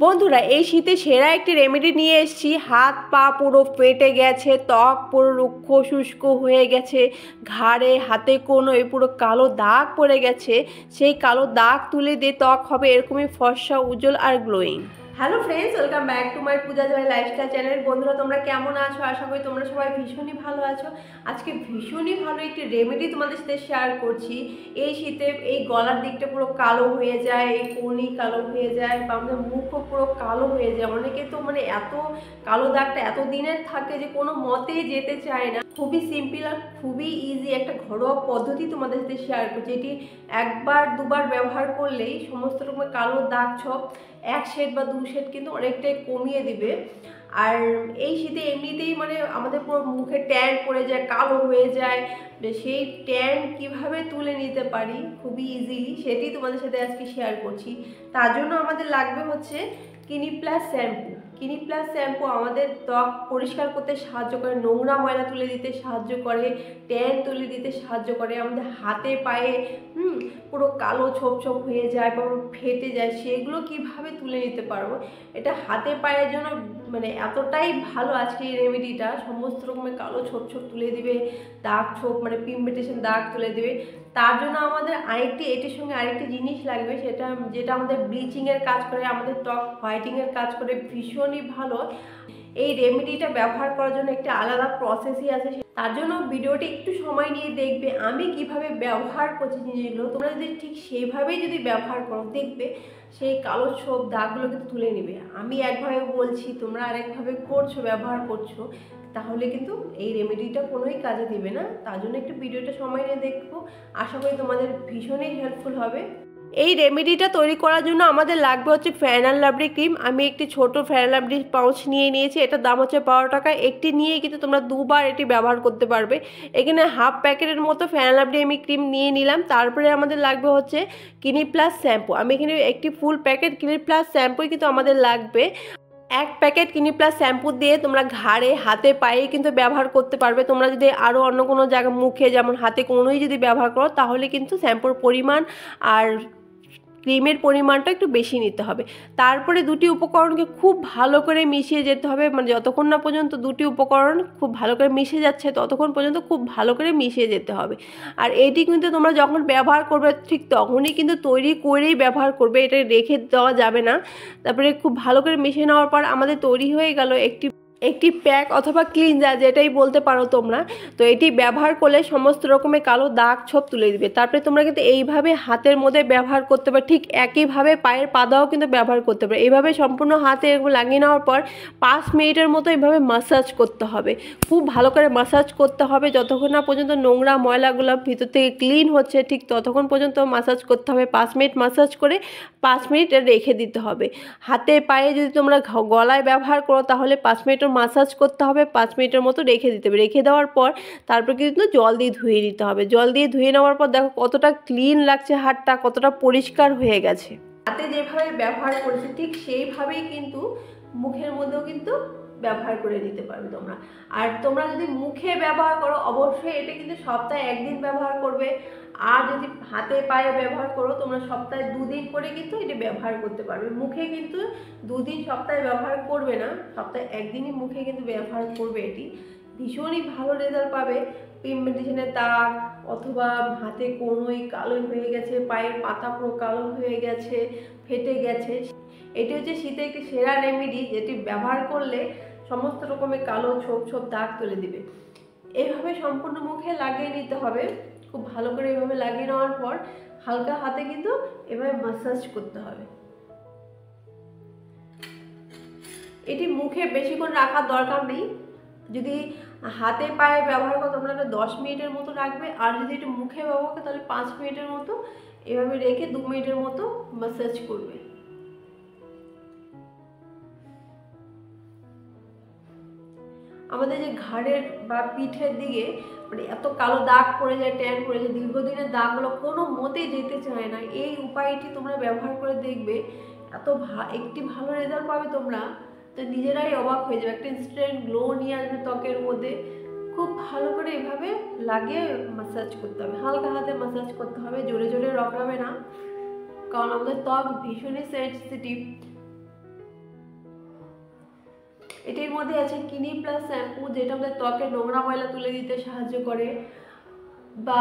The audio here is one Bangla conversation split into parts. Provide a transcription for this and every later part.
বন্ধুরা এই শীতে সেরা একটি রেমেডি নিয়ে এসেছি। হাত পা পুরো ফেটে গেছে, ত্বক পুরো রুক্ষ শুষ্ক হয়ে গেছে, ঘাড়ে হাতে কোনোই পুরো কালো দাগ পড়ে গেছে। সেই কালো দাগ তুলে দিয়ে ত্বক হবে এরকমই ফর্সা, উজ্জ্বল আর glowing. Hello friends, welcome back to my Puja Joy lifestyle channel. বন্ধুরা তোমরা কেমন আছো? আশা করি তোমরা সবাই ভীষণই ভালো আছো। আজকে ভীষণই ভালো একটি রেমেডি তোমাদের সাথে শেয়ার করছি। এই শীতে এই গলার দিকটা পুরো কালো হয়ে যায়, এই কোনি কালো হয়ে যায়, বা আমাদের মুখও পুরো কালো হয়ে যায়। অনেকে তো এত কালো দাগটা এত দিনের থাকে যে কোনো মতেই যেতে চায় না। খুবই সিম্পল আর খুবই ইজি একটা ঘরোয়া পদ্ধতি তোমাদের সাথে শেয়ার করছি। এটি একবার দুবার ব্যবহার করলেই সমস্ত রকমের কালো দাগ ছোপ এক শেড বা দু শেড কিন্তু অনেকটাই কমিয়ে দিবে। আর এই শীতে এমনিতেই আমাদের পুরো মুখে ট্যান পড়ে যায়, কালো হয়ে যায়। সেই ট্যান কিভাবে তুলে নিতে পারি খুবই ইজিলি, সেটি তোমাদের সাথে আজকে শেয়ার করছি। তার জন্য আমাদের লাগবে হচ্ছে clinic plus shampoo. Clinic plus shampoo আমাদের ত্বক পরিষ্কার করতে সাহায্য করে, নোংরা ময়লা তুলে দিতে সাহায্য করে, ট্যান তুলে দিতে সাহায্য করে। আমাদের হাতে পায়ে পুরো কালো ছোপ ছোপ হয়ে যায় বা ফেটে যায়, সেগুলো কিভাবে তুলে নিতে পারবো, এটা হাতে পায়ের জন্য এতটাই ভালো আজকে এই রেমেডিটা। সমস্ত রকমের কালো ছোপ ছোপ তুলে দিবে, দাগ ছোপ পিগমেন্টেশন দাগ তুলে দেবে। তার জন্য আমাদের এটির সঙ্গে আরেকটি জিনিস লাগবে, যেটা আমাদের ব্লিচিংয়ের কাজ করে, আমাদের ত্বক হোয়াইটিংয়ের কাজ করে, ভীষণই ভালো। এই রেমেডিটা ব্যবহার করার জন্য একটা আলাদা প্রসেসই আছে। তার জন্য ভিডিওটি একটু সময় নিয়ে দেখবে আমি কিভাবে ব্যবহার করছি জিনিসগুলো। তোমরা যদি ঠিক সেইভাবেই যদি ব্যবহার করো, দেখবে সেই কালো ছোপ দাগগুলো কিন্তু তুলে নেবে। আমি একভাবে বলছি, তোমরা আরেকভাবে করছো, ব্যবহার করছো, তাহলে কিন্তু এই রেমেডিটা কোনোই কাজে দিবে না। তার জন্য একটু ভিডিওটা সময় নিয়ে দেখবো। আশা করি তোমাদের ভীষণই হেল্পফুল হবে। এই রেমেডিটা তৈরি করার জন্য আমাদের লাগবে হচ্ছে ফেয়ার অ্যান্ড লাভলি ক্রিম। আমি একটি ছোট ফেয়ার অ্যান্ড লাভলি পাউচ নিয়েছি। এটার দাম হচ্ছে 12 টাকা। একটি নিয়ে কিন্তু তোমরা দুবার এটি ব্যবহার করতে পারবে। এখানে হাফ প্যাকেটের মতো ফেয়ার অ্যান্ড লাভলি আমি ক্রিম নিয়ে নিলাম। তারপরে আমাদের লাগবে হচ্ছে ক্লিনিক প্লাস শ্যাম্পু। আমি এখানে একটি ফুল প্যাকেট ক্লিনিক প্লাস শ্যাম্পুই কিন্তু আমাদের লাগবে। এক প্যাকেট ক্লিনিক প্লাস শ্যাম্পু দিয়ে তোমরা ঘাড়ে হাতে পায়ে কিন্তু ব্যবহার করতে পারবে। তোমরা যদি আরও অন্য কোনো জায়গায় মুখে যেমন হাতে কোনোই যদি ব্যবহার করো, তাহলে কিন্তু শ্যাম্পুর পরিমাণ আর ক্রিমের পরিমাণটা একটু বেশি নিতে হবে। তারপরে দুটি উপকরণকে খুব ভালো করে মিশিয়ে যেতে হবে। যতক্ষণ না পর্যন্ত দুটি উপকরণ খুব ভালো করে মিশে যাচ্ছে, ততক্ষণ পর্যন্ত খুব ভালো করে মিশিয়ে যেতে হবে। আর এটি কিন্তু তোমরা যখন ব্যবহার করবে ঠিক তখনই কিন্তু তৈরি করেই ব্যবহার করবে, এটা রেখে দেওয়া যাবে না। তারপরে খুব ভালো করে মিশিয়ে নেওয়ার পর আমাদের তৈরি হয়ে গেল একটি প্যাক অথবা ক্লিনজার, যেটাই বলতে পারো তোমরা। তো এটি ব্যবহার করলে সমস্ত রকমের কালো দাগ ছোপ তুলে দিবে। তারপরে তোমরা কিন্তু এইভাবে হাতের মধ্যে ব্যবহার করতে পারো, ঠিক একইভাবে পায়ের পাতাও কিন্তু ব্যবহার করতে পারো। এইভাবে সম্পূর্ণ হাতে এগুলো লাগিয়ে নেওয়ার পর 5 মিনিটের মতো এইভাবে মাসাজ করতে হবে। খুব ভালো করে মাসাজ করতে হবে, যতক্ষণ না পর্যন্ত নোংরা ময়লাগুলো ভিতর থেকে ক্লিন হচ্ছে ঠিক ততক্ষণ পর্যন্ত মাসাজ করতে হবে। 5 মিনিট মাসাজ করে 5 মিনিট রেখে দিতে হবে। হাতে পায়ে যদি তোমরা গলায় ব্যবহার করো, তাহলে 5 মিনিটের মাসাজ করতে হবে, 5 মিনিটের মতো রেখে দিতে হবে। রেখে দেওয়ার পর তারপর কিন্তু জল দিয়ে ধুয়ে নিতে হবে। জল দিয়ে ধুয়ে নেওয়ার পর দেখো কতটা ক্লিন লাগছে, হাতটা কতটা পরিষ্কার হয়ে গেছে। হাতে যেভাবে ব্যবহার করেছে ঠিক সেইভাবেই কিন্তু মুখের মধ্যেও কিন্তু ব্যবহার করে নিতে পারবে তোমরা। আর তোমরা যদি মুখে ব্যবহার করো, অবশ্যই এটা কিন্তু সপ্তাহে 1 দিন ব্যবহার করবে। আর যদি হাতে পায়ে ব্যবহার করো, তোমরা সপ্তাহে 2 দিন করে কিন্তু এটা ব্যবহার করতে পারবে। মুখে কিন্তু 2 দিন সপ্তাহে ব্যবহার করবে না, সপ্তাহে 1 দিনই মুখে কিন্তু ব্যবহার করবে। এটি ভীষণই ভালো রেজাল্ট পাবে। পিগমেন্টেশনের দাগ অথবা হাতে কোনোই কালো হয়ে গেছে, পায়ের পাতা পুরো কালো হয়ে গেছে, ফেটে গেছে, এটি হচ্ছে শীতে একটি সেরা রেমেডি, যেটি ব্যবহার করলে সমস্ত রকমের কালো ছোপ ছোপ দাগ তুলে দিবে। এইভাবে সম্পূর্ণ মুখে লাগিয়ে নিতে হবে। খুব ভালো করে এইভাবে লাগিয়ে নেওয়ার পর হালকা হাতে কিন্তু এভাবে মাসাজ করতে হবে। এটি মুখে বেশিক্ষণ রাখার দরকার নেই। যদি হাতে পায়ে ব্যবহার করো তোমরা 10 মিনিটের মতো রাখবে। আর যদি একটু মুখে ব্যবহার করো তাহলে 5 মিনিটের মতো এভাবে রেখে 2 মিনিটের মতো মাসাজ করবে। আমাদের যে ঘাড়ের বা পিঠের দিকে এত কালো দাগ পড়ে যায়, ট্যান পড়ে যায়, দীর্ঘদিনের দাগগুলো কোনো মতেই যেতে চায় না, এই উপায়টি তোমরা ব্যবহার করে দেখবে একটি ভালো রেজাল্ট পাবে তোমরা। তো নিজেরাই অবাক হয়ে যাবে, একটা ইনস্ট্যান্ট গ্লো নিয়ে আসবে ত্বকের মধ্যে। খুব ভালো করে এভাবে লাগিয়ে মাসাজ করতে হবে, হালকা হাতে মাসাজ করতে হবে, জোরে জোরে রগড়াবে না, কারণ আমাদের ত্বক ভীষণই সেন্সিটিভ। এটির মধ্যে আছে ক্লিনিক প্লাস শ্যাম্পু, যেটা আমাদের ত্বকের নোংরা ময়লা তুলে দিতে সাহায্য করে। বা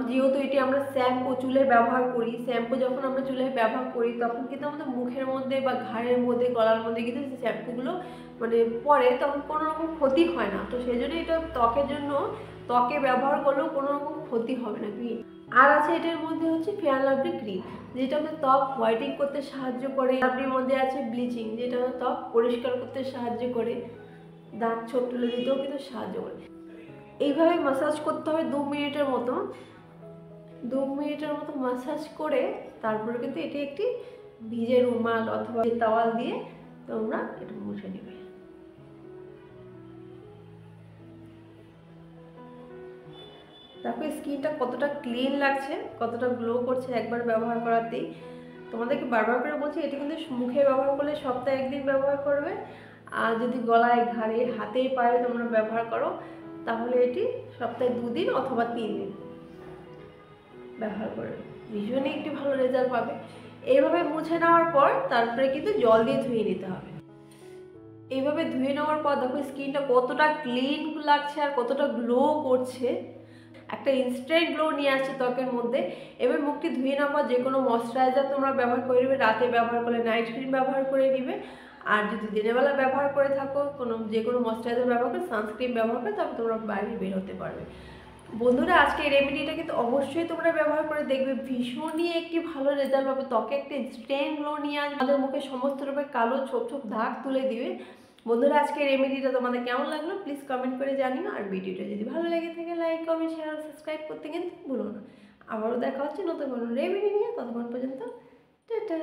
যেহেতু এটি আমরা শ্যাম্পু চুলে ব্যবহার করি, শ্যাম্পু যখন আমরা চুলে ব্যবহার করি তখন কিন্তু আমাদের মুখের মধ্যে বা ঘাড়ের মধ্যে গলার মধ্যে কিন্তু শ্যাম্পুগুলো মানে পরে, তখন কোনো রকম ক্ষতি হয় না। তো সেই জন্য এটা ত্বকের জন্য, ত্বকে ব্যবহার করলেও কোনো রকম ক্ষতি হবে না ক্রিম। আর আছে এটার মধ্যে হচ্ছে ফেয়ার লাভলি ক্রিম, যেটা আমাদের ত্বক হোয়াইটিং করতে সাহায্য করে। লাভলির মধ্যে আছে ব্লিচিং, যেটা আমাদের ত্বক পরিষ্কার করতে সাহায্য করে, দাগ ছোপ তুলে দিতেও কিন্তু সাহায্য করে। এইভাবে মাসাজ করতে হবে 2 মিনিটের মতো। 2 মিনিটের মতো মাসাজ করে তারপরে কিন্তু এটি একটি ভিজে রুমাল অথবা তাওয়াল দিয়ে তোমরা এটা মুছে নেবে। দেখো স্কিনটা কতটা ক্লিন লাগছে, কতটা গ্লো করছে একবার ব্যবহার করাতেই। তোমাদেরকে বারবার করে বলছি, এটি কিন্তু মুখে ব্যবহার করলে সপ্তাহে 1 দিন ব্যবহার করবে। আর যদি গলায়, ঘাড়ে, হাতে, পায়ে তোমরা ব্যবহার করো তাহলে এটি সপ্তাহে 2 দিন অথবা 3 দিন ব্যবহার করবে, ভীষণই একটি ভালো রেজাল্ট পাবে। এইভাবে মুছে নেওয়ার পর তারপরে কিন্তু জল দিয়ে ধুয়ে নিতে হবে। এইভাবে ধুয়ে নেওয়ার পর দেখো স্কিনটা কতটা ক্লিন লাগছে আর কতটা গ্লো করছে, একটা ইনস্ট্যান্ট গ্লো নিয়ে আসছে ত্বকের মধ্যে। এবার মুখটি ধুয়ে নেওয়ার পর যে কোনো ময়শ্চারাইজার তোমরা ব্যবহার করে নেবে, রাতে ব্যবহার করলে নাইট ক্রিম ব্যবহার করে নিবে। আর যদি দিনের বেলা ব্যবহার করে থাকো যে কোনো ময়শ্চারাইজার ব্যবহার করে, সানস্ক্রিন ব্যবহার করে, তবে তোমরা বাইরে বের হতে পারবে। বন্ধুরা, আজকে এই রেমেডিটা কিন্তু অবশ্যই তোমরা ব্যবহার করে দেখবে, ভীষণই একটি ভালো রেজাল্ট পাবে। ত্বকে একটা ইনস্ট্যান্ট গ্লো নিয়ে আসবে, আমাদের মুখে সমস্ত রকমের কালো ছোপ ছোপ দাগ তুলে দিবে। বন্ধুরা, আজকে রেমেডিটা তোমাদের কেমন লাগলো প্লিজ কমেন্ট করে জানিও। আর ভিডিওটা যদি ভালো লেগে থাকে লাইক, কমেন্ট, শেয়ার আর সাবস্ক্রাইব করতে কিন্তু ভুলো না। আবারও দেখা হচ্ছে নতুন কোনো রেমেডি নিয়ে, ততক্ষণ পর্যন্ত টাটা।